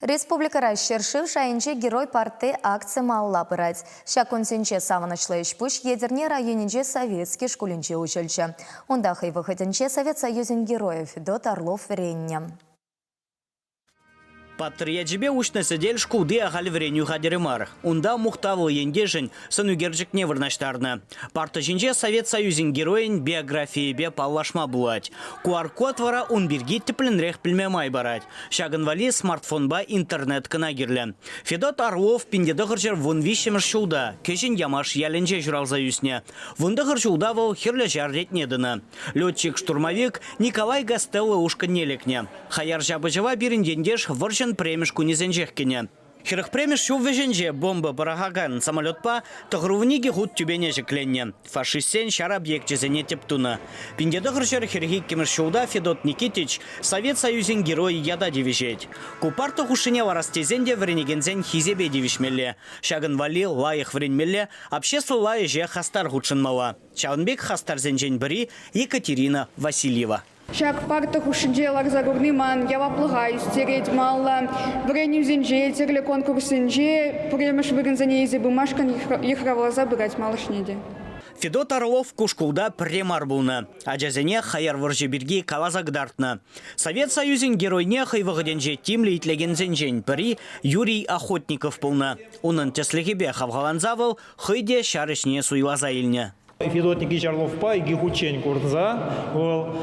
Республика шершив шайынче герой парты акция малла пырать. Шакунсенче саванычлы пуш едерне районинче советский школинче учельче. Онда выходинче Совет Союзин героев Федот Орлов Рення. Патриятжибе ушна сидель шкулды ағал вреню хадеремар. Унда мухтавыл ендежін сыну гержікне вырнаштарны. Парты жинже Совет Союзин героин биографии бе паллашма булать. QR-код вара он бирги тіплінрех пілмемай барать. Шагын вали смартфонба интернет кына кирлі. Федот Орлов пиндеді ғыржыр вон вишемір шулда. Кешін ямаш яленже журалза юсне. Вунды ғыр шулда вол хирлі жардет недіні. Летчик-штурмовик Николай Гастелло ушкын нелекне. Хаяр жабыжыва биріндендеш выржын премешку незенжехкене. Хирых премеш шул веженже бомба барагаган самолетпа тағырувниги худ тюбене жекленне. Фашистсен шар объект жезене тептуна. Пиндеді ғыржыр хирхи кемеш шулда Федот Никитич Совет Союзин герой яда девишет. Купарты хушине варастезенде вренегензен хизебе девишмелле. Шагын вали лайых вренмелле, общество лайыже хастар худшынмала. Чаунбек хастар зенжен бири Екатерина Васильева. Шак парта хушинже ларзагурны ман, я воплыгаю стереть мало, вреню зенже, терле конкурсенже, премеш выгонзане изи бумажкан, их равла забирать малышнеде. Федот Орлов кушкулда премар булны. Аджазене хаяр выржы бирги калазагдартны. Совет Союзин геройне хайвыгыденже тимли итлегензенжен пири Юрий Охотников булны. Унын теслегебе хавгаланзавыл хыйде шарышне суйлаза илне. Федот Никитич Орлов пай гихучень курдза, ол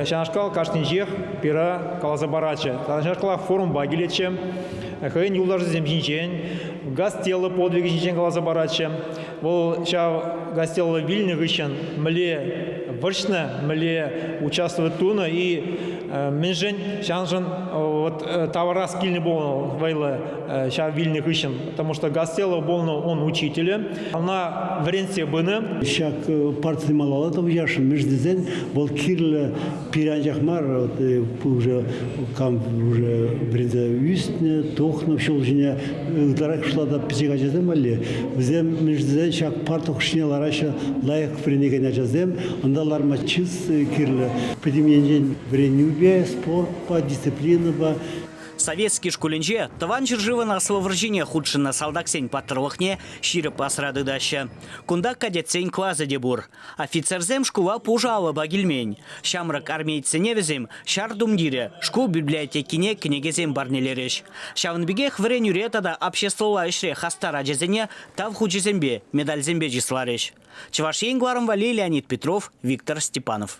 шанашкал каштинжех пира калазабарача. Шанашкал форум багилечем, хайн юлдажы земжинчен, гастелы подвиги жинчен калазабарача. Ол ша гастелы вильны гыщен мле выршны, мле участвует туна и менжен шанжен вот товара скильный был вайлы ша вильны гыщен, потому что гастелы был он учителя. Она в ренсе быны. Партия малала там яшен междезен был кирле пиранjахмар уже кам уже брензе вистне тохно шулжине дарак шлада психажезем алле зем междезен шак партия хушне лараша лайк френегене жазем андалар мачис кирле педименжен вренюбе спорт по дисциплина ба. Советский школинже таван жиржива на словоржине худшина солдаксень патрылыхне шире пасрады даща. Кунда кадетсень клаза дебур. Офицерзем шкула пужала багильмень. Шамрак армейцы невезем шар думдире. Шкул библиотекине книгезем барнелереш. Шавнбегех вреню ретада обществовала ишре хастара джезене тав худжезембе медаль зембе жислареш. Чевашень гларом вали Леонид Петров, Виктор Степанов.